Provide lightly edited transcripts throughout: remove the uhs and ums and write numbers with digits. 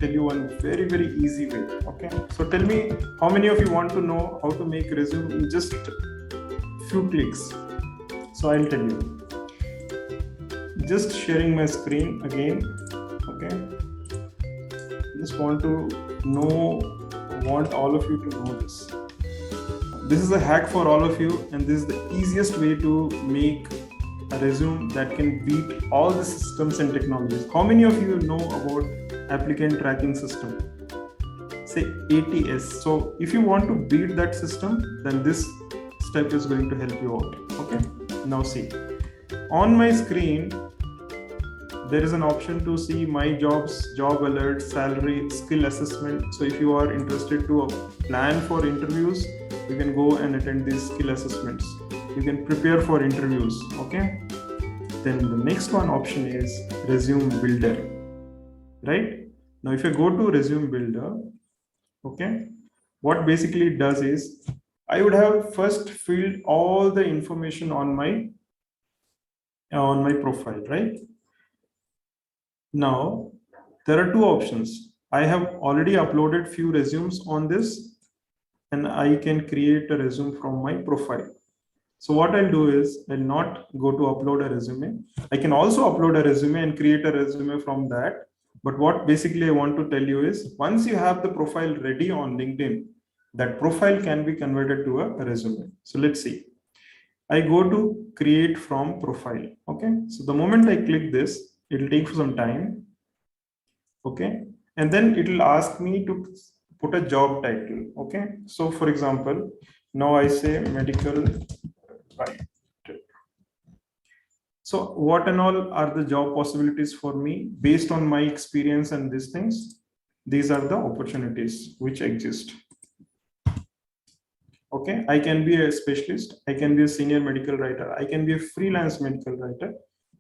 tell you one very easy way. Okay, so tell me, how many of you want to know how to make resume in just few clicks? So I'll tell you. Just sharing my screen again. Okay, just want all of you to know this. This is a hack for all of you, and this is the easiest way to make a resume that can beat all the systems and technologies. How many of you know about applicant tracking system? Say ATS. So if you want to beat that system, then this step is going to help you out. Okay, now see, on my screen there is an option to see my jobs, job alerts, salary, skill assessment. So if you are interested to plan for interviews, you can go and attend these skill assessments. You can prepare for interviews. Okay, then the next one option is resume builder. Right now, if you go to resume builder, okay, what basically it does is, I would have first filled all the information on my profile, right? Now there are two options. I have already uploaded few resumes on this, and I can create a resume from my profile. So what I'll do is, I'll not go to upload a resume. I can also upload a resume and create a resume from that. But what basically I want to tell you is, once you have the profile ready on LinkedIn, that profile can be converted to a resume. So let's see. I go to create from profile. Okay, so the moment I click this, it will take some time. Okay, and then it will ask me to put a job title. Okay, so for example, now I say medical writer. So what and all are the job possibilities for me based on my experience and these things? These are the opportunities which exist. Okay, I can be a specialist, I can be a senior medical writer, I can be a freelance medical writer,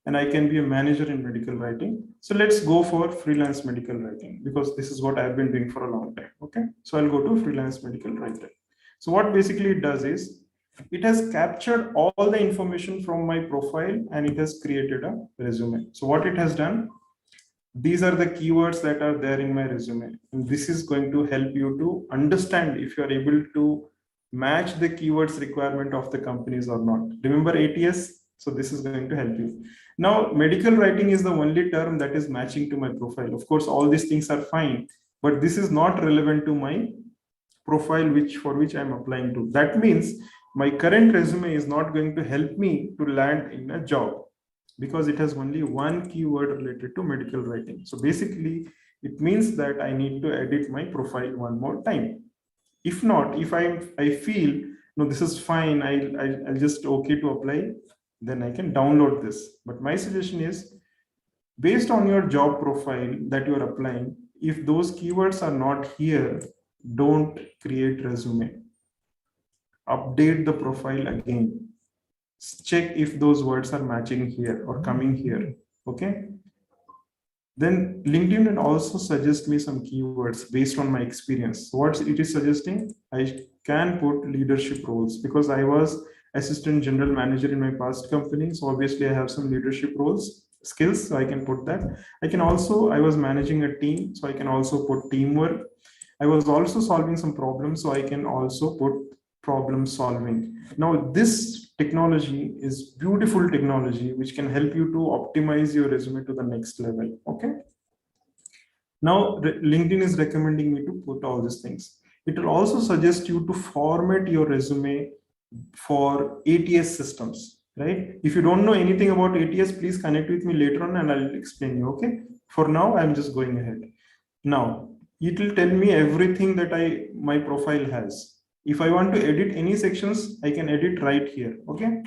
and I can be a manager in medical writing. So let's go for freelance medical writing, because this is what I've been doing for a long time. Okay, so I'll go to freelance medical writer. So what basically it does is, it has captured all the information from my profile and it has created a resume. So what it has done, these are the keywords that are there in my resume, and this is going to help you to understand if you are able to match the keywords requirement of the companies or not. Remember ATS? So this is going to help you. Now, medical writing is the only term that is matching to my profile. Of course, all these things are fine, but this is not relevant to my profile for which I'm applying to. That means my current resume is not going to help me to land in a job, because it has only one keyword related to medical writing. So basically, it means that I need to edit my profile one more time. If not, if I feel, no, this is fine, I'll just okay to apply, then I can download this. But my suggestion is, based on your job profile that you are applying, if those keywords are not here, don't create resume. Update the profile again. Check if those words are matching here or coming here. Okay. Then LinkedIn will also suggest me some keywords based on my experience. So what it is suggesting, I can put leadership roles, because I was assistant general manager in my past company. So obviously I have some leadership roles skills, so I can put that. I was managing a team, so I can also put teamwork. I was also solving some problems, so I can also put problem solving. Now this technology is beautiful technology which can help you to optimize your resume to the next level. Okay, now LinkedIn is recommending me to put all these things. It will also suggest you to format your resume for ATS systems, right? If you don't know anything about ATS, please connect with me later on and I'll explain you. Okay, for now I'm just going ahead. Now it will tell me everything that my profile has. If I want to edit any sections, I can edit right here. Okay,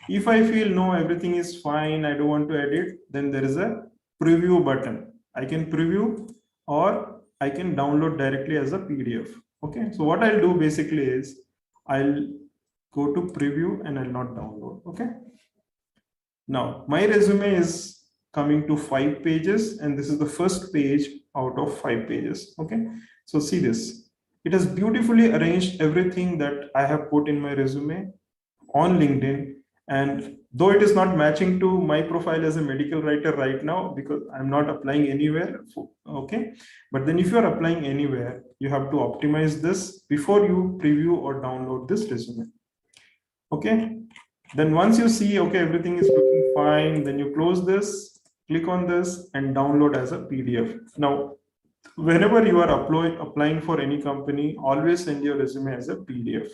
if I feel no, everything is fine, I don't want to edit, then there is a preview button. I can preview, or I can download directly as a PDF. Okay, so what I'll do basically is, I'll go to preview and I'll not download. Okay, now my resume is coming to 5 pages, and this is the first page out of 5 pages. Okay, so see this. It has beautifully arranged everything that I have put in my resume on LinkedIn, And though it is not matching to my profile as a medical writer right now, because I'm not applying anywhere, okay? But then if you're applying anywhere, you have to optimize this before you preview or download this resume, okay? Then once you see, okay, everything is looking fine, then you close this, click on this and download as a PDF. Now, whenever you are applying for any company, always send your resume as a PDF.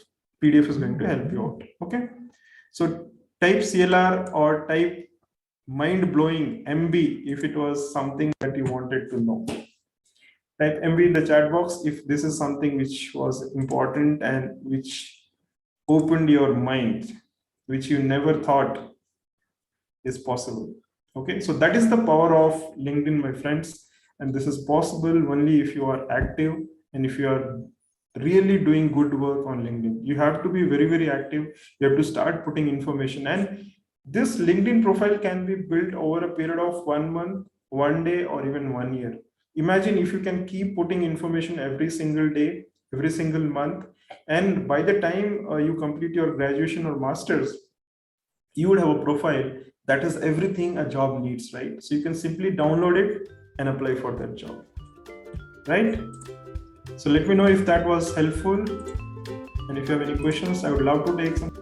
PDF is going to help you out, okay? So type CLR or type mind-blowing MB if it was something that you wanted to know. Type MB in the chat box if this is something which was important and which opened your mind, which you never thought is possible. Okay, so that is the power of LinkedIn, my friends. And this is possible only if you are active and if you are really doing good work on LinkedIn. You have to be very, very active. You have to start putting information. And this LinkedIn profile can be built over a period of 1 month, 1 day, or even 1 year. Imagine if you can keep putting information every single day, every single month. And by the time you complete your graduation or master's, you would have a profile that is everything a job needs, right? So you can simply download it and apply for that job, right? So let me know if that was helpful. And if you have any questions, I would love to take some.